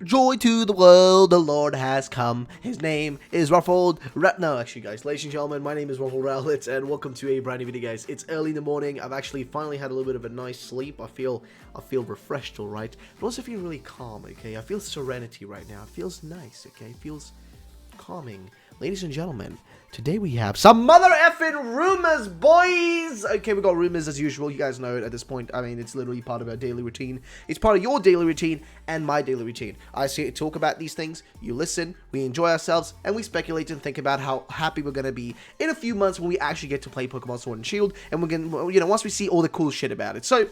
Joy to the world, the Lord has come. His name is No, actually, guys, ladies and gentlemen, my name is RuffledRowlit, and welcome to a brand new video, guys. It's early in the morning. I've actually finally had a little bit of a nice sleep. I feel refreshed, all right, but also feel really calm. Okay, I feel serenity right now. It feels nice. Okay, it feels calming. Ladies and gentlemen, today we have some mother effing rumors, boys! Okay, we got rumors as usual. You guys know it at this point. I mean, it's literally part of our daily routine. It's part of your daily routine and my daily routine. I talk about these things, you listen, we enjoy ourselves, and we speculate and think about how happy we're gonna be in a few months when we actually get to play Pokemon Sword and Shield, and we're gonna, once we see all the cool shit about it. So,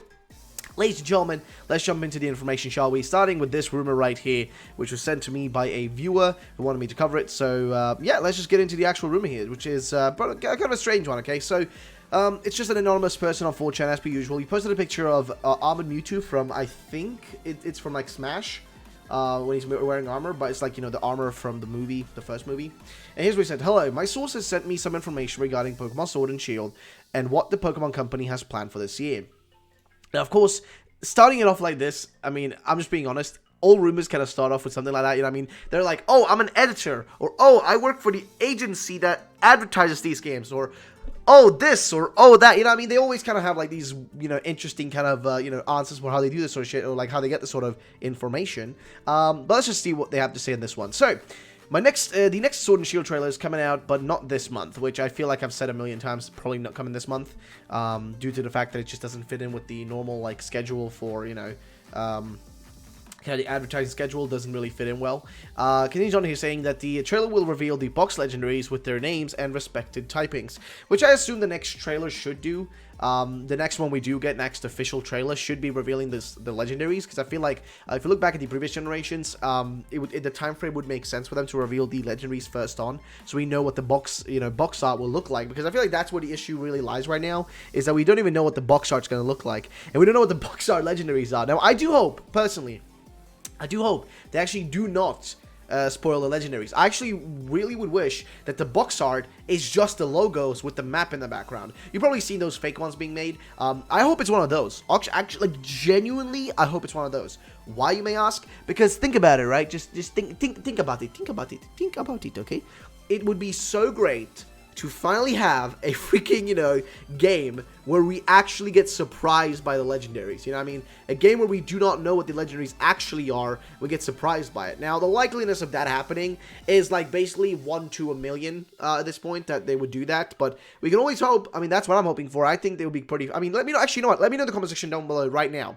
ladies and gentlemen, let's jump into the information, shall we? Starting with this rumor right here, which was sent to me by a viewer who wanted me to cover it. So, yeah, let's just get into the actual rumor here, which is kind of a strange one, okay? So, it's just an anonymous person on 4chan, as per usual. He posted a picture of Armored Mewtwo from, I think, it's from, like, Smash, when he's wearing armor, but it's like, you know, the armor from the movie, the first movie. And here's what he said. Hello, my sources sent me some information regarding Pokemon Sword and Shield and what the Pokemon Company has planned for this year. Now, of course, starting it off like this, I mean, I'm just being honest, all rumors kind of start off with something like that, you know what I mean? They're like, oh, I'm an editor, or oh, I work for the agency that advertises these games, or oh, this, or oh, that, you know what I mean? They always kind of have, like, these, you know, interesting kind of, answers for how they do this sort of shit, or, like, how they get this sort of information. But let's just see what they have to say in this one. So, the next Sword and Shield trailer is coming out, but not this month, which I feel like I've said a million times, probably not coming this month, due to the fact that it just doesn't fit in with the normal, like, schedule for, you know, kind of the advertising schedule doesn't really fit in well. Continues on here saying that the trailer will reveal the box legendaries with their names and respected typings, which I assume the next trailer should do. The next one we do get, next official trailer, should be revealing the legendaries, because I feel like if you look back at the previous generations, the time frame would make sense for them to reveal the legendaries first on, so we know what the box art will look like, because I feel like that's where the issue really lies right now, is that we don't even know what the box art's going to look like, and we don't know what the box art legendaries are. Now, I do hope, personally, they actually do not spoil the legendaries. I actually really would wish that the box art is just the logos with the map in the background. You've probably seen those fake ones being made. I hope it's one of those. Actually, like, genuinely, I hope it's one of those. Why, you may ask? Because think about it, right? Just think about it. Think about it, okay? It would be so great to finally have a freaking, you know, game where we actually get surprised by the legendaries, you know what I mean? A game where we do not know what the legendaries actually are, we get surprised by it. Now, the likeliness of that happening is, like, basically 1 to a million at this point that they would do that, but we can always hope. I mean, that's what I'm hoping for. I think they would be pretty, I mean, let me know, actually, you know what, let me know in the comment section down below right now.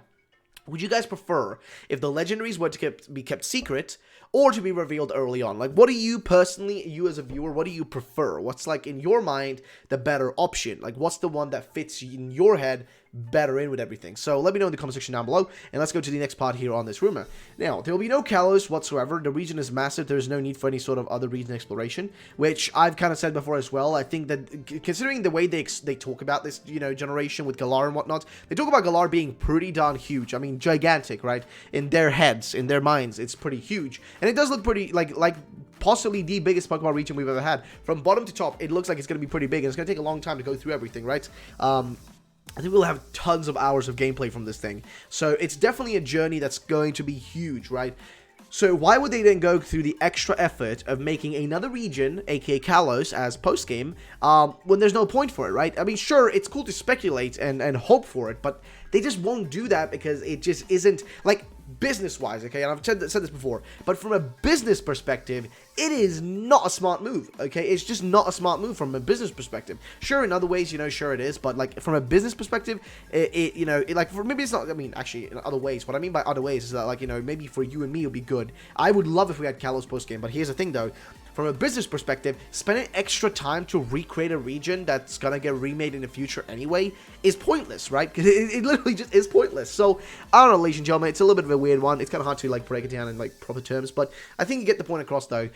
Would you guys prefer if the legendaries were to be kept secret or to be revealed early on? Like, what do you personally, you as a viewer, what do you prefer? What's, like, in your mind, the better option? Like, what's the one that fits in your head better in with everything? So let me know in the comment section down below, and let's go to the next part here on this rumor. Now, there will be no Kalos whatsoever. The region is massive. There's no need for any sort of other region exploration, which I've kind of said before as well. I think that considering the way they talk about this, you know, generation with Galar and whatnot, they talk about Galar being pretty darn huge. I mean, gigantic, right? In their heads, in their minds, it's pretty huge, and it does look pretty like possibly the biggest Pokemon region we've ever had. From bottom to top, it looks like it's going to be pretty big, and it's going to take a long time to go through everything, right? I think we'll have tons of hours of gameplay from this thing. So it's definitely a journey that's going to be huge, right? So why would they then go through the extra effort of making another region, aka Kalos, as post-game, when there's no point for it, right? I mean, sure, it's cool to speculate and hope for it, but they just won't do that because it just isn't, like, business-wise, okay? And I've said this before, but from a business perspective, it is not a smart move, okay? It's just not a smart move from a business perspective. Sure, in other ways, you know, sure it is, but, like, from a business perspective, like, for maybe it's not, I mean, actually, in other ways, what I mean by other ways is that, like, you know, maybe for you and me, it would be good. I would love if we had Kalos post-game, but here's the thing, though. From a business perspective, spending extra time to recreate a region that's gonna get remade in the future anyway is pointless, right? Because it literally just is pointless. So, I don't know, ladies and gentlemen, it's a little bit of a weird one. It's kind of hard to, like, break it down in, like, proper terms, but I think you get the point across, though.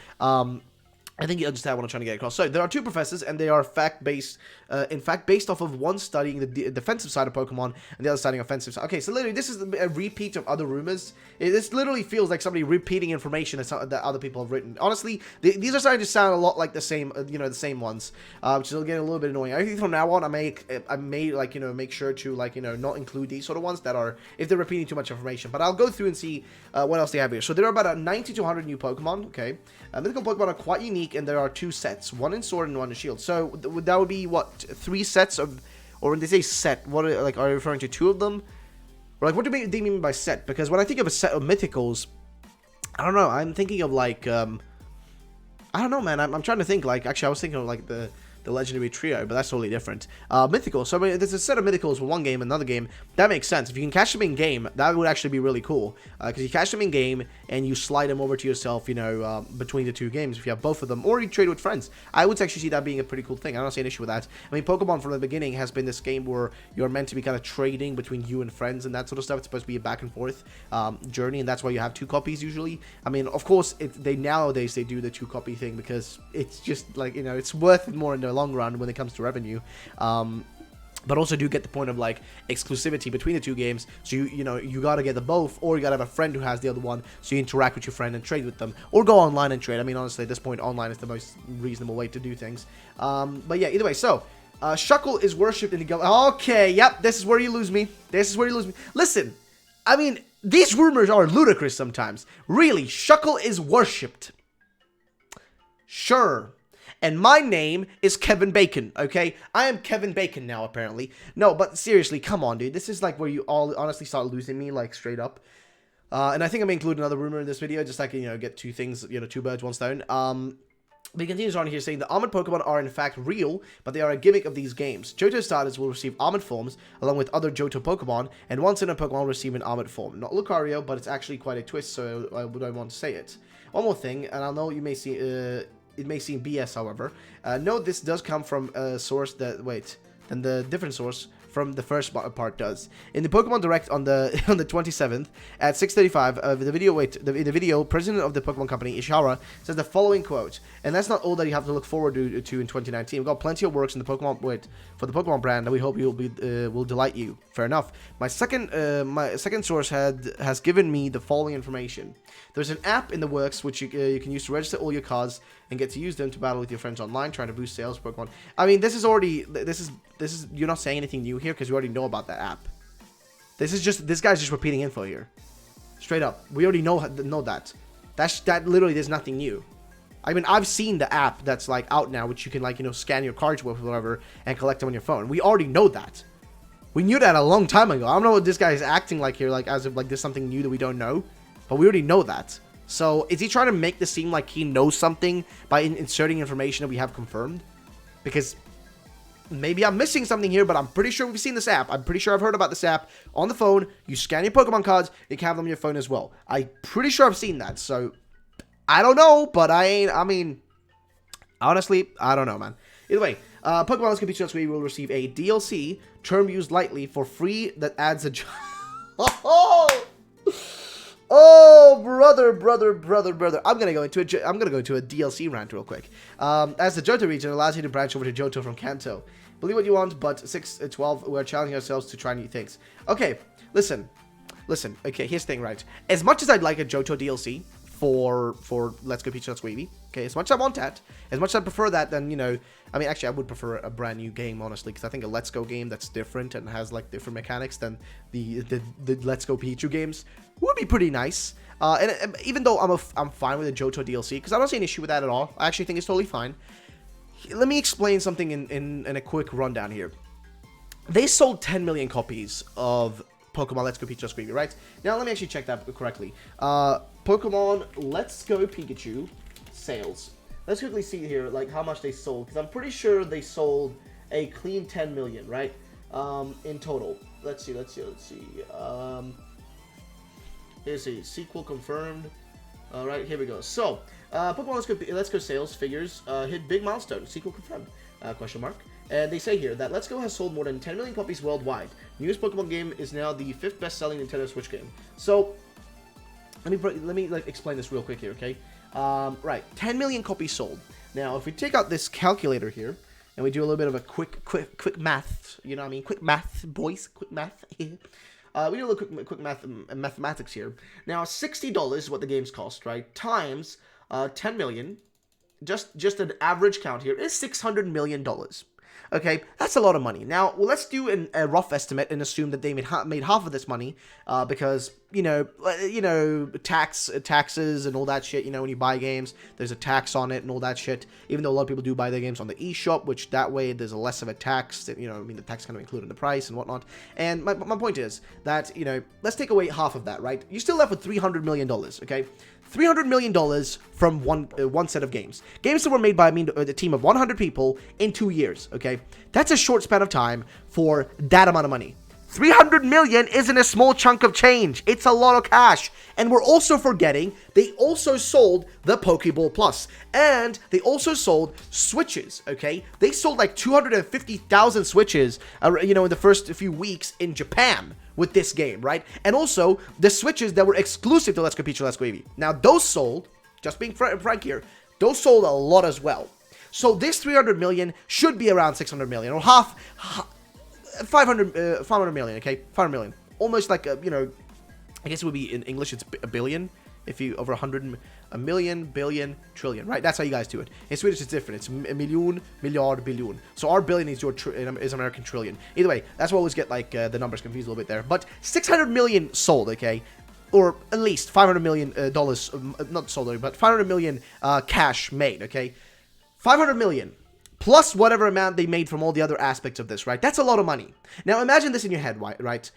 I think you understand what I'm trying to get across. So there are two professors, and they are fact-based. In fact, based off of one studying the defensive side of Pokemon and the other studying offensive side. Okay, so literally, this is a repeat of other rumors. This literally feels like somebody repeating information that other people have written. Honestly, these are starting to sound a lot like the same, the same ones, which is getting a little bit annoying. I think from now on, I may like make sure to not include these sort of ones that are if they're repeating too much information. But I'll go through and see what else they have here. So there are about 90 to 100 new Pokemon. Okay, mythical Pokemon are quite unique. And there are two sets, one in Sword and one in Shield. So that would be what, 3 sets of, or when they say set, what are you referring to 2 of them? Or what do they mean by set? Because when I think of a set of mythicals, I don't know. I'm thinking of I don't know, man. I'm trying to think. Actually, I was thinking of the legendary trio, but that's totally different. Mythical. So I mean, there's a set of mythicals for one game, another game. That makes sense. If you can catch them in game, that would actually be really cool. Because you catch them in game and you slide them over to yourself, between the 2 games if you have both of them, or you trade with friends. I would actually see that being a pretty cool thing. I don't see an issue with that. I mean, Pokemon from the beginning has been this game where you're meant to be kind of trading between you and friends and that sort of stuff. It's supposed to be a back and forth journey, and that's why you have 2 copies usually. I mean, of course, nowadays they do the 2 copy thing because it's just it's worth it more in the long run when it comes to revenue, but also do get the point of exclusivity between the 2 games. So you gotta get them both, or you gotta have a friend who has the other one, so you interact with your friend and trade with them, or go online and trade. I mean, honestly, at this point, online is the most reasonable way to do things. But yeah, either way. So Shuckle is worshipped in the guild. Okay, yep, this is where you lose me. Listen, I mean, these rumors are ludicrous sometimes. Really, Shuckle is worshipped. Sure. And my name is Kevin Bacon, okay? I am Kevin Bacon now, apparently. No, but seriously, come on, dude. This is where you all honestly start losing me, straight up. And I think I'm including another rumor in this video, just get 2 things, 2 birds, 1 stone. But he continues on here saying the armored Pokemon are in fact real, but they are a gimmick of these games. Johto starters will receive armored forms, along with other Johto Pokemon, and one Sinnoh Pokemon will receive an armored form. Not Lucario, but it's actually quite a twist, so I would want to say it. One more thing, and I know you may see... it may seem BS, however. Note this does come from a source that... Wait. Then the different source from the first part does. In the Pokemon Direct on the 27th at 6:35, in the video, president of the Pokemon Company, Ishihara, says the following quote, and that's not all that you have to look forward to in 2019. We've got plenty of works in the Pokemon for the Pokemon brand that we hope will delight you. Fair enough. My second source has given me the following information. There's an app in the works which you can use to register all your cards and get to use them to battle with your friends online, trying to boost sales of Pokemon. I mean, this is you're not saying anything new here because we already know about that app. This guy's just repeating info here, straight up. We already know that. That literally, there's nothing new. I mean, I've seen the app that's out now, which you can scan your cards with, whatever, and collect them on your phone. We already know that. We knew that a long time ago. I don't know what this guy is acting like here, as if there's something new that we don't know, but we already know that. So, is he trying to make this seem like he knows something by inserting information that we have confirmed? Because maybe I'm missing something here, but I'm pretty sure we've seen this app. I'm pretty sure I've heard about this app on the phone. You scan your Pokemon cards, you can have them on your phone as well. I'm pretty sure I've seen that. So, I don't know, but I mean, honestly, I don't know, man. Either way, Pokemon Let's Go Pikachu will receive a DLC, term used lightly, for free that adds a... Oh, brother. I'm gonna go into a DLC rant real quick. As the Johto region allows you to branch over to Johto from Kanto. Believe what you want, but 6-12, we're challenging ourselves to try new things. Okay, listen. Okay, here's the thing, right? As much as I'd like a Johto DLC for Let's Go Pikachu, Let's Go Eevee, okay, as much as I want that, as much as I prefer that, then, I mean, actually, I would prefer a brand new game, honestly, because I think a Let's Go game that's different and has, different mechanics than the Let's Go Pikachu games would be pretty nice. And even though I'm fine with the Johto DLC, because I don't see an issue with that at all. I actually think it's totally fine. Let me explain something in a quick rundown here. They sold 10 million copies of Pokemon Let's Go Pikachu, Let's Go Eevee, right? Now, let me actually check that correctly. Pokemon Let's Go Pikachu sales. Let's quickly see here, how much they sold, because I'm pretty sure they sold a clean 10 million, right? In total. Let's see. Here's a sequel confirmed. Alright, here we go. So, Pokemon Let's Go sales figures hit big milestone. Sequel confirmed. Question mark. And they say here that Let's Go has sold more than 10 million copies worldwide. Newest Pokemon game is now the 5th best-selling Nintendo Switch game. So, let me explain this real quick here, okay? Right, 10 million copies sold. Now, if we take out this calculator here, and we do a little bit of a quick math, you know what I mean? Quick math, boys, quick math. We do a little quick mathematics here. Now, $60 is what the games cost, right? Times 10 million, just an average count here, is $600 million. Okay, that's a lot of money. Now, well, let's do a rough estimate and assume that they made half of this money, because, you know, taxes and all that shit. You know, when you buy games, there's a tax on it and all that shit. Even though a lot of people do buy their games on the eShop, which that way there's a less of a tax. That, you know, I mean, the tax kind of included in the price and whatnot. And my point is that, you know, let's take away half of that, right? You're still left with $300 million, okay? $300 million from one set of games. Games that were made by a team of 100 people in 2 years, okay? That's a short span of time for that amount of money. 300 million isn't a small chunk of change. It's a lot of cash. And we're also forgetting they also sold the Pokeball Plus. And they also sold Switches, okay? They sold like 250,000 Switches, you know, in the first few weeks in Japan with this game, right? And also the Switches that were exclusive to Let's Go Pikachu, Let's Go Eevee. Now, those sold, just being frank here, those sold a lot as well. So this 300 million should be around 600 million, or half 500 million, okay? 500 million. Almost like, you know, I guess it would be in English, it's a billion. If you over 100, a million, billion, trillion, right? That's how you guys do it. In Swedish, it's different. It's a million, miljard, billion. So our billion is is American trillion. Either way, that's why I always get like the numbers confused a little bit there. But 600 million sold, okay? Or at least $500 million dollars, not sold, but 500 million cash made, okay? 500 million. Plus whatever amount they made from all the other aspects of this, right? That's a lot of money. Now, imagine this in your head, right?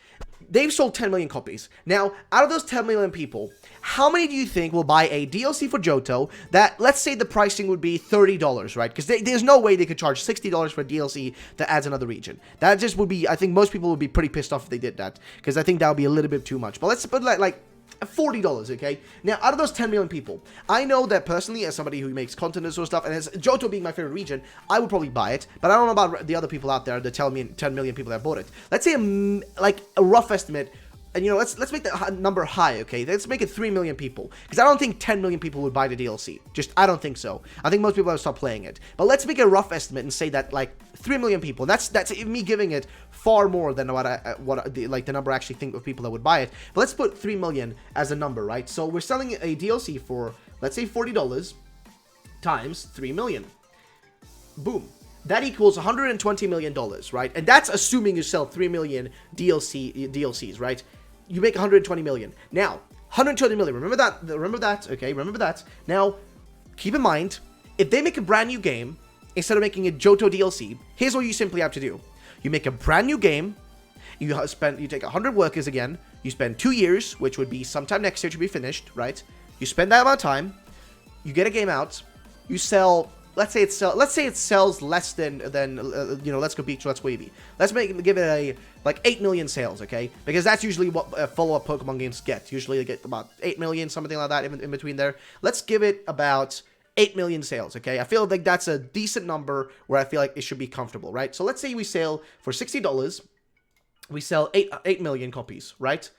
They've sold 10 million copies. Now, out of those 10 million people, how many do you think will buy a DLC for Johto that, let's say the pricing would be $30, right? Because there's no way they could charge $60 for a DLC that adds another region. That just would be, I think most people would be pretty pissed off if they did that. Because I think that would be a little bit too much. But let's put like $40, okay? Now, out of those 10 million people, I know that personally, as somebody who makes content and sort of stuff, and as Johto being my favorite region, I would probably buy it, but I don't know about the other people out there that tell me 10 million people that bought it. Let's say, like, a rough estimate, and, you know, let's make the number high, okay? Let's make it 3 million people, because I don't think 10 million people would buy the DLC. I don't think so. I think most people would stop playing it. But let's make a rough estimate and say that, like, 3 million people. That's me giving it far more than the number I actually think of people that would buy it. But let's put 3 million as a number, right? So we're selling a DLC for, let's say, $40 times 3 million. Boom. That equals $120 million, right? And that's assuming you sell 3 million DLCs, right? You make 120 million. Now, 120 million. Remember that, okay? Remember that. Now, keep in mind, if they make a brand new game, instead of making a Johto DLC, here's what you simply have to do. You make a brand new game, you take 100 workers again, you spend 2 years, which would be sometime next year to be finished, right? You spend that amount of time, you get a game out, you sell, let's say it sells less than you know, Let's Go Pikachu, Let's Go Eevee. Let's give it a, like, 8 million sales, okay? Because that's usually what follow-up Pokemon games get. Usually they get about 8 million, something like that in between there. Let's give it about 8 million sales, okay? I feel like that's a decent number where I feel like it should be comfortable, right? So let's say we sell for $60, we sell 8 million copies, right?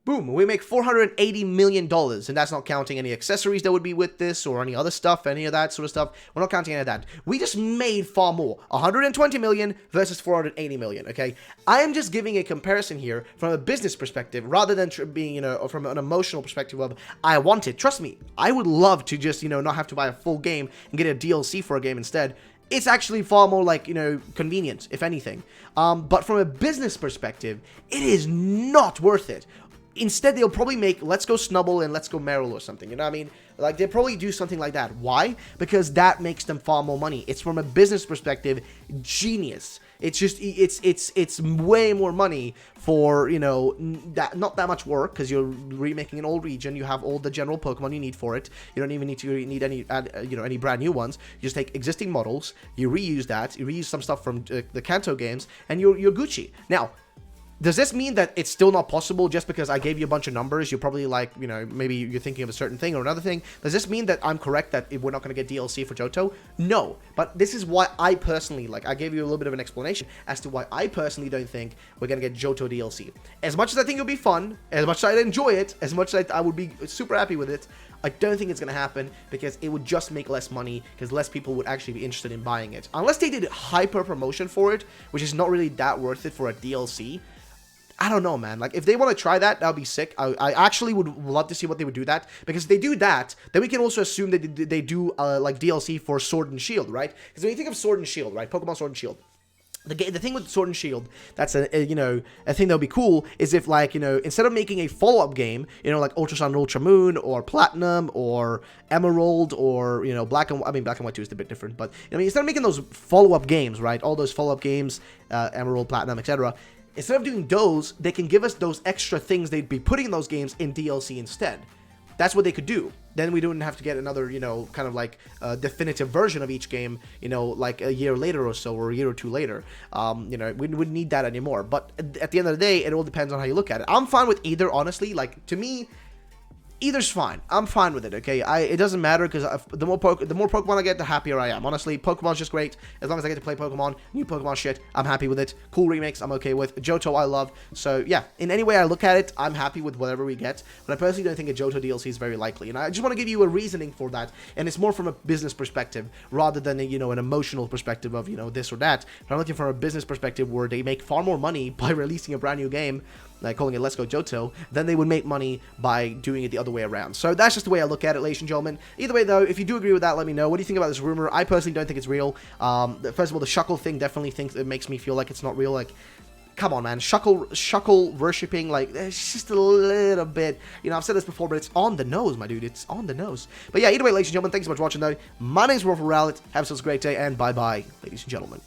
Boom, we make $480 million, and that's not counting any accessories that would be with this, or any other stuff, any of that sort of stuff. We're not counting any of that. We just made far more. 120 million versus 480 million, okay? I am just giving a comparison here from a business perspective, rather than being, you know, from an emotional perspective of, I want it. Trust me, I would love to just, you know, not have to buy a full game and get a DLC for a game instead. It's actually far more, like, you know, convenient, if anything. But from a business perspective, it is not worth it. Instead, they'll probably make Let's Go Snubble and Let's Go Meryl or something, you know what I mean? Like, they'll probably do something like that. Why? Because that makes them far more money. It's, from a business perspective, genius. It's just, it's way more money for, you know, not that much work, because you're remaking an old region. You have all the general Pokemon you need for it. You don't even need any brand new ones. You just take existing models, you reuse that, you reuse some stuff from the Kanto games, and you're Gucci. Now, Does this mean that it's still not possible just because I gave you a bunch of numbers? You're probably like, you know, maybe you're thinking of a certain thing or another thing. Does this mean that I'm correct that we're not going to get DLC for Johto? No, but this is why I personally, like, I gave you a little bit of an explanation as to why I personally don't think we're going to get Johto DLC. As much as I think it'll be fun, as much as I'd enjoy it, as much as I would be super happy with it, I don't think it's going to happen because it would just make less money because less people would actually be interested in buying it. Unless they did hyper promotion for it, which is not really that worth it for a DLC. I don't know, man. Like, if they want to try that, that would be sick. I actually would love to see what they would do that. Because if they do that, then we can also assume that they do, like, DLC for Sword and Shield, right? Because when you think of Sword and Shield, right? Pokemon Sword and Shield. The thing with Sword and Shield, that's you know, a thing that would be cool, is if, like, you know, instead of making a follow-up game, you know, like Ultra Sun and Ultra Moon, or Platinum, or Emerald, or, you know, Black and White 2 is a bit different, but, I mean, instead of making those follow-up games, right, all those follow-up games, Emerald, Platinum, etc., instead of doing those, they can give us those extra things they'd be putting in those games in DLC instead. That's what they could do. Then we don't have to get another, you know, kind of like definitive version of each game, you know, like a year later or so, or a year or two later. You know, we wouldn't need that anymore. But at the end of the day, it all depends on how you look at it. I'm fine with either, honestly. Like, to me, either's fine. I'm fine with it, okay? It doesn't matter, because the more Pokemon I get, the happier I am. Honestly, Pokemon's just great. As long as I get to play Pokemon, new Pokemon shit, I'm happy with it. Cool remakes, I'm okay with. Johto, I love. So, yeah, in any way I look at it, I'm happy with whatever we get. But I personally don't think a Johto DLC is very likely. And I just want to give you a reasoning for that. And it's more from a business perspective, rather than, you know, an emotional perspective of, you know, this or that. But I'm looking from a business perspective where they make far more money by releasing a brand new game, like calling it Let's Go Johto, then they would make money by doing it the other way around. So that's just the way I look at it, ladies and gentlemen. Either way, though, if you do agree with that, let me know. What do you think about this rumor? I personally don't think it's real. First of all, the Shuckle thing definitely thinks it makes me feel like it's not real. Like, come on, man. Shuckle worshipping, like, it's just a little bit, you know, I've said this before, but it's on the nose, my dude. It's on the nose. But yeah, either way, ladies and gentlemen, thanks so much for watching, though. My name's RuffledRowlit. Have yourselves a great day, and bye-bye, ladies and gentlemen.